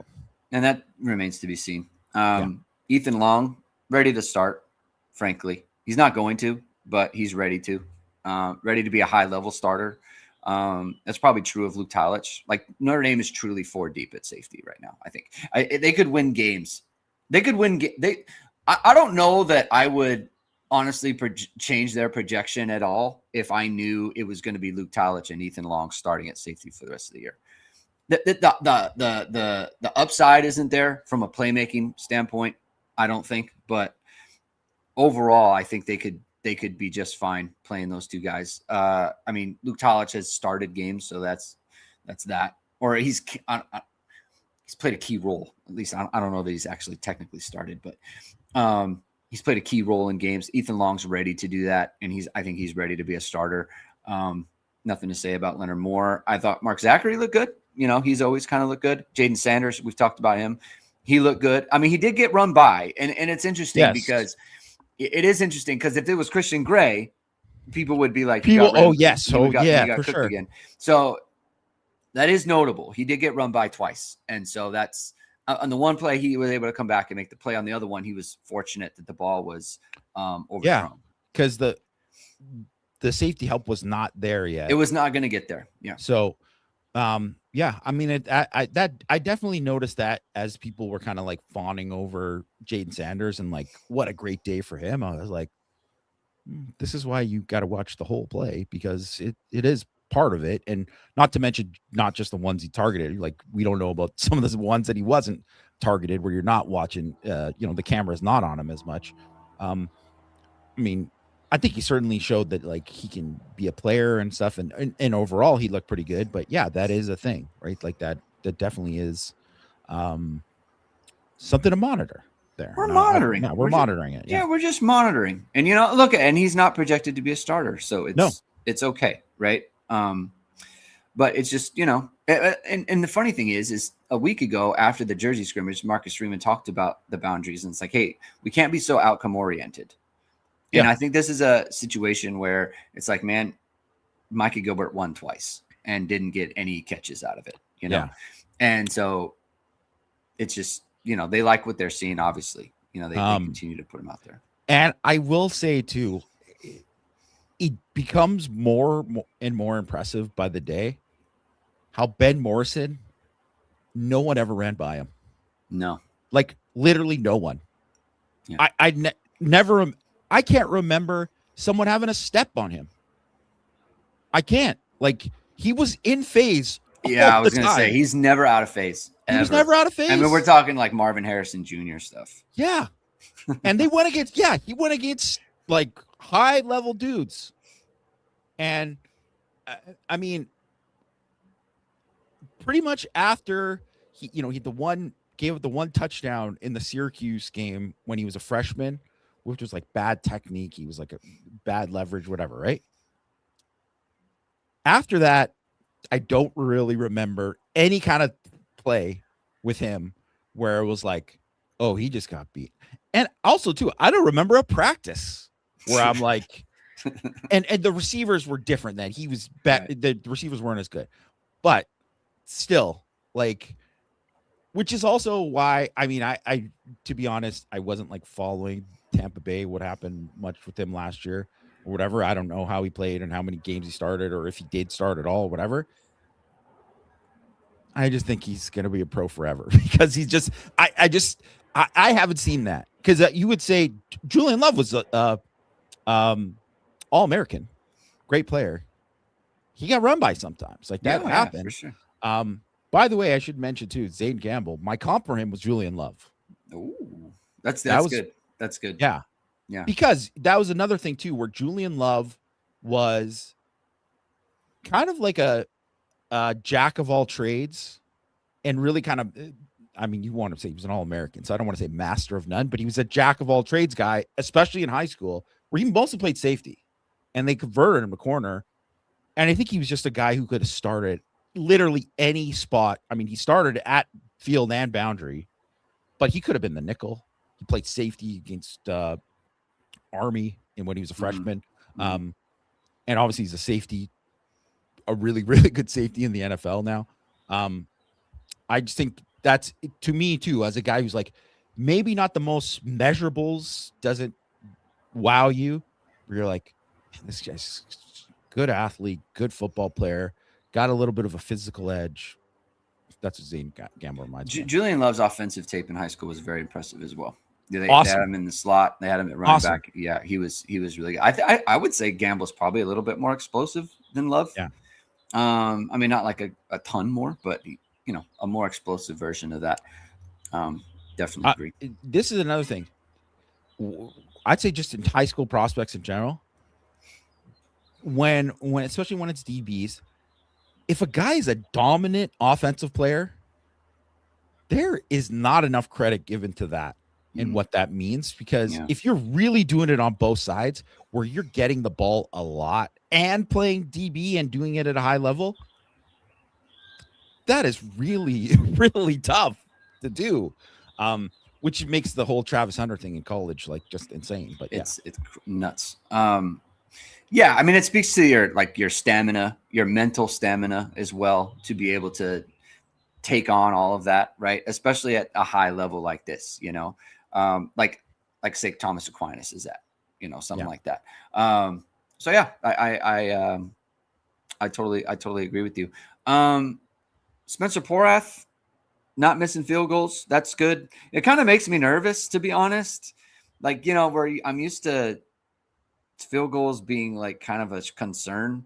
And that remains to be seen. Ethan Long, ready to start, frankly. He's not going to, but he's ready to be a high level starter. That's probably true of Luke Talich. Like, Notre Dame is truly 4 deep at safety right now. I think they could win games. They could win. I don't know that I would honestly change their projection at all if I knew it was going to be Luke Talich and Ethan Long starting at safety for the rest of the year. The upside isn't there from a playmaking standpoint, I don't think, but overall, I think they could be just fine playing those two guys. I mean, Luke Talich has started games, so that's that. Or he's played a key role. At least I don't know that he's actually technically started, but he's played a key role in games. Ethan Long's ready to do that, and I think he's ready to be a starter. Nothing to say about Leonard Moore. I thought Mark Zachary looked good. He's always kind of looked good. Jaden Sanders, we've talked about him. He looked good. I mean, he did get run by, and it's interesting because it is interesting because if it was Christian Gray, people would be like, for sure. Again. So that is notable. He did get run by twice, and so that's on the one play he was able to come back and make the play. On the other one, he was fortunate that the ball was overthrown. Yeah, because the safety help was not there yet. It was not going to get there. Yeah. So, I mean, I definitely noticed that as people were kind of like fawning over Jaden Sanders and like, what a great day for him. I was like, this is why you got to watch the whole play, because it is part of it. And not to mention, not just the ones he targeted. Like, we don't know about some of the ones that he wasn't targeted, where you're not watching, the camera's not on him as much. I mean, I think he certainly showed that like he can be a player and stuff, and overall he looked pretty good. But yeah, that is a thing, right? Like that definitely is something to monitor there. We're monitoring. We're monitoring it. Yeah, we're just monitoring. And look, and he's not projected to be a starter, so it's okay, right? But it's just, and the funny thing is a week ago after the Jersey scrimmage, Marcus Freeman talked about the boundaries, and it's like, hey, we can't be so outcome oriented. And I think this is a situation where it's like, man, Micah Gilbert won twice and didn't get any catches out of it, And so it's just, they like what they're seeing, obviously. They continue to put him out there. And I will say, too, it becomes more and more impressive by the day how Ben Morrison no one ever ran by him. No. Like literally no one. Yeah. Never. I can't remember someone having a step on him. I can't. Like he was in phase. Yeah, I was going to say he's never out of phase. He was never out of phase. I mean, we're talking like Marvin Harrison Jr. stuff. Yeah. And they went against, he went against like high level dudes. And I mean, pretty much after he gave the one touchdown in the Syracuse game when he was a freshman, which was like bad technique. He was like a bad leverage, whatever, right? After that, I don't really remember any kind of play with him where it was like, oh, he just got beat. And also, too, I don't remember a practice where I'm like, and the receivers were different then. He was bad. Right. The receivers weren't as good, but still, like, which is also why, I mean, I to be honest, I wasn't like following Tampa Bay, what happened much with him last year or whatever. I don't know how he played and how many games he started or if he did start at all, whatever. I just think he's going to be a pro forever because he's just, I haven't seen that because you would say Julian Love was All-American, great player. He got run by sometimes like that happened. Yeah, for sure. By the way, I should mention too, Zayen Gamble. My comp for him was Julian Love. Ooh, that's good. That's good. Yeah. Because that was another thing too, where Julian Love was kind of like a jack of all trades, and really kind of, I mean, you want to say he was an All-American, so I don't want to say master of none, but he was a jack of all trades guy, especially in high school, where he mostly played safety, and they converted him to corner. And I think he was just a guy who could have started literally any spot. I mean, he started at field and boundary, but he could have been the nickel. He played safety against Army and when he was a freshman. Mm-hmm. And obviously he's a safety, a really, really good safety in the NFL now. I just think that's, to me too, as a guy who's like, maybe not the most measurables, doesn't wow you, where you're like, this guy's good athlete, good football player, got a little bit of a physical edge. That's what Zayen Gamble reminds me. Julian Love's offensive tape in high school was very impressive as well. They awesome. had him in the slot. They had him at running back. Yeah, he was really good. I would say Gamble's probably a little bit more explosive than Love. Yeah. I mean, not like a ton more, but a more explosive version of that. Definitely agree. This is another thing. I'd say just in high school prospects in general, when especially when it's DBs, if a guy is a dominant offensive player, there is not enough credit given to that and what that means, because if you're really doing it on both sides where you're getting the ball a lot and playing DB and doing it at a high level, that is really, really tough to do. Which makes the whole Travis Hunter thing in college like just insane. But it's nuts. Yeah, I mean, it speaks to your stamina, your mental stamina as well, to be able to take on all of that, right? Especially at a high level like this, like say Thomas Aquinas is at, something like that. So yeah, I totally agree with you. Spencer Porath not missing field goals, that's good. It kind of makes me nervous, to be honest. Like, where I'm used to field goals being like kind of a concern,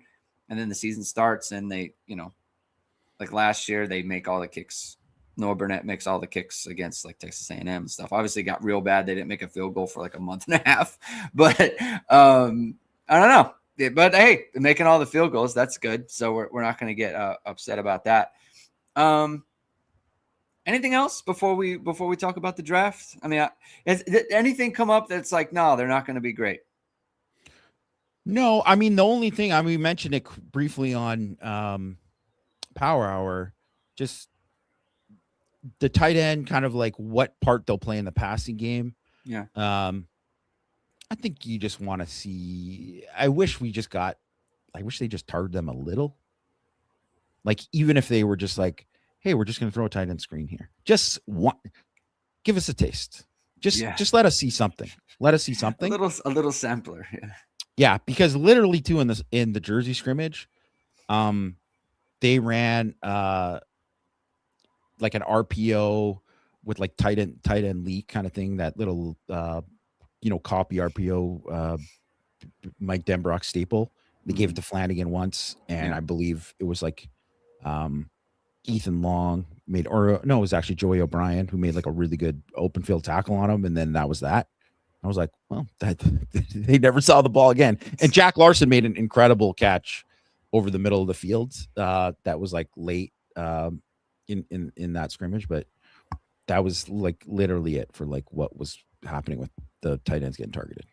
and then the season starts and they, like last year they make all the kicks. Noah Burnett makes all the kicks against like Texas A&M and stuff. Obviously, it got real bad. They didn't make a field goal for like a month and a half, but I don't know. But hey, making all the field goals, that's good. So we're not going to get upset about that. Anything else before we talk about the draft? I mean, did anything come up that's like, no, they're not going to be great? No, I mean, the only thing, we mentioned it briefly on Power Hour, just the tight end, kind of like what part they'll play in the passing game. Yeah. I think you just want to see, I wish they just tarred them a little. Like, even if they were just like, hey, we're just going to throw a tight end screen here. Just give us a taste. Just let us see something. Let us see something. A little sampler. Yeah. Yeah, because literally too in the Jersey scrimmage, they ran like an RPO with like tight end leak kind of thing, that little copy RPO Mike Denbrock staple. They gave it to Flammang once, and I believe it was like Ethan Long made, or no, it was actually Joey O'Brien who made like a really good open field tackle on him, and then that was that. I was like, well, they never saw the ball again. And Jack Larson made an incredible catch over the middle of the field. That was like late in that scrimmage, but that was like literally it for like what was happening with the tight ends getting targeted.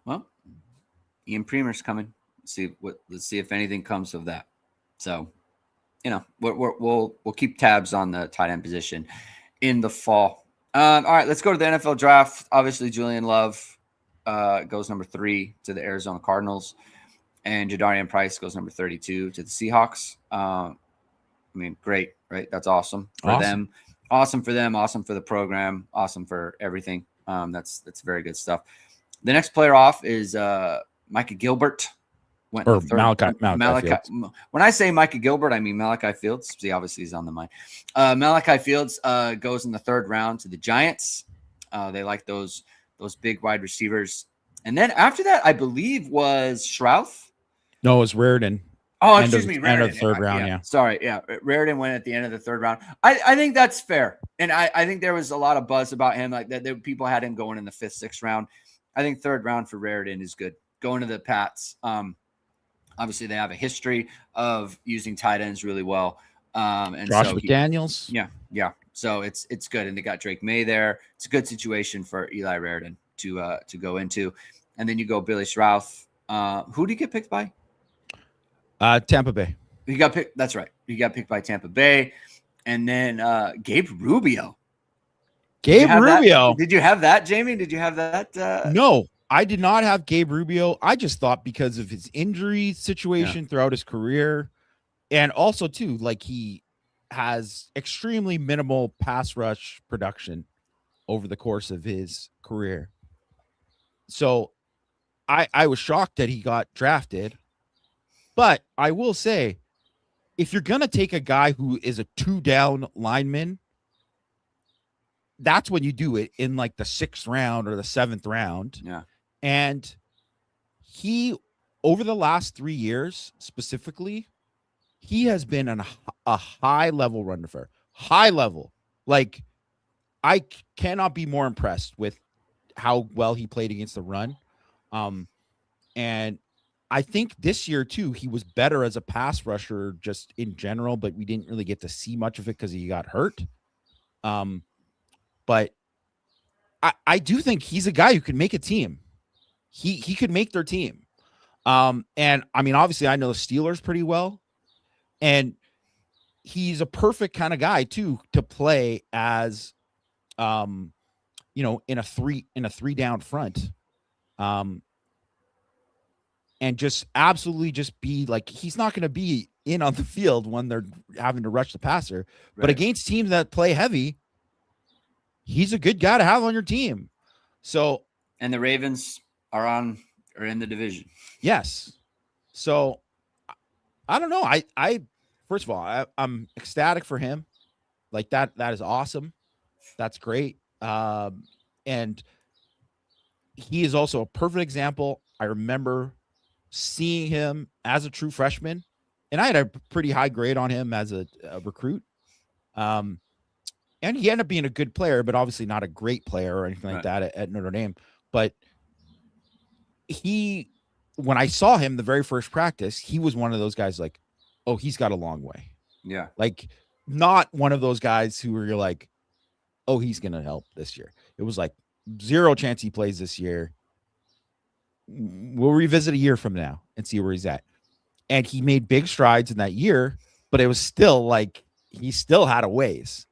Well, Ian Premer's coming. Let's see if anything comes of that. So, we'll keep tabs on the tight end position in the fall. All right, let's go to the NFL draft. Obviously, Julian Love goes number 3 to the Arizona Cardinals, and Jadarian Price goes number 32 to the Seahawks. Great, right? That's awesome for them. Awesome for them. Awesome for the program. Awesome for everything. That's very good stuff. The next player off is Micah Gilbert. Malachi Fields. When I say Micah Gilbert, I mean Malachi Fields. See, obviously he's on the mind. Malachi Fields goes in the 3rd round to the Giants. They like those big wide receivers. And then after that, I believe was Schrouth. No, it was Raritan. Oh, excuse me. End of the 3rd round, yeah. Sorry, yeah. Raritan went at the end of the 3rd round. I think that's fair. And I think there was a lot of buzz about him. Like that people had him going in the 5th, 6th round. I think 3rd round for Raritan is good. Going to the Pats. Obviously, they have a history of using tight ends really well. And Josh McDaniels. Yeah. So it's good. And they got Drake May there. It's a good situation for Eli Raritan to go into. And then you go Billy Schrouth. Who did he get picked by? Tampa Bay. He got picked. That's right. He got picked by Tampa Bay. And then Gabe Rubio. Gabe Rubio. Did you have that, Jamie? Did you have that? No. I did not have Gabe Rubio. I just thought because of his injury situation throughout his career, and also too, like he has extremely minimal pass rush production over the course of his career. So I was shocked that he got drafted. But I will say, if you're going to take a guy who is a 2-down lineman, that's when you do it in like the 6th round or the 7th round. Yeah. And he, over the last 3 years specifically, he has been a high-level run defender. High level. Like, I cannot be more impressed with how well he played against the run. And I think this year, too, he was better as a pass rusher just in general, but we didn't really get to see much of it because he got hurt. But I do think he's a guy who can make a team. He could make their team. And I mean, obviously I know the Steelers pretty well, and he's a perfect kind of guy too, to play as, in a 3-down front. And just absolutely just be like, he's not going to be in on the field when they're having to rush the passer, right. But against teams that play heavy, he's a good guy to have on your team. So, and the Ravens are in the division. Yes. So I don't know. I first of all, I'm ecstatic for him. Like that is awesome. That's great. And he is also a perfect example. I remember seeing him as a true freshman, and I had a pretty high grade on him as a recruit. And he ended up being a good player, but obviously not a great player or anything like that at Notre Dame. But when I saw him the very first practice, he was one of those guys like, oh, he's got a long way. Yeah. Like, not one of those guys who are like, oh, he's going to help this year. It was like 0 chance he plays this year. We'll revisit a year from now and see where he's at. And he made big strides in that year, but it was still like, he still had a ways.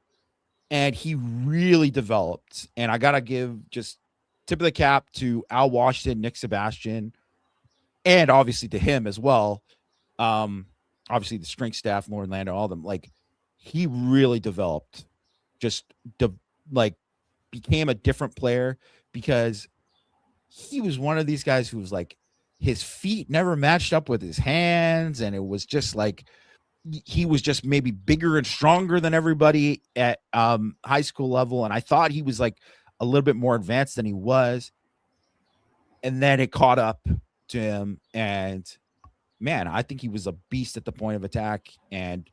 And he really developed. And I got to give just tip of the cap to Al Washington, Nick Sebastian, and obviously to him as well. Obviously the strength staff, Lauren Lando, all of them. Like, he really developed, became a different player, because he was one of these guys who was like, his feet never matched up with his hands. And it was just like, he was just maybe bigger and stronger than everybody at high school level. And I thought he was like a little bit more advanced than he was. And then it caught up to him. And man, I think he was a beast at the point of attack. And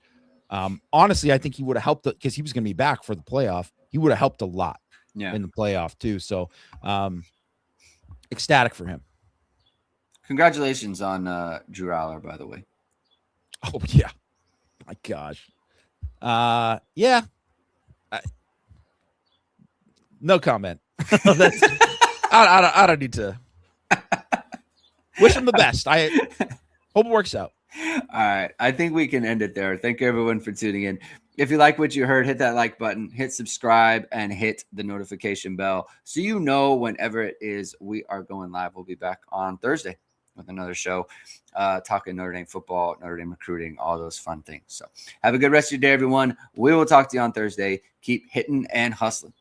honestly, I think he would have helped because he was going to be back for the playoff. He would have helped a lot in the playoff too. So ecstatic for him. Congratulations on Drew Aller, by the way. Oh yeah. My gosh. Yeah. No comment. I don't need to. Wish him the best. I hope it works out. All right. I think we can end it there. Thank you, everyone, for tuning in. If you like what you heard, hit that like button, hit subscribe, and hit the notification bell so you know whenever it is we are going live. We'll be back on Thursday with another show talking Notre Dame football, Notre Dame recruiting, all those fun things. So have a good rest of your day, everyone. We will talk to you on Thursday. Keep hitting and hustling.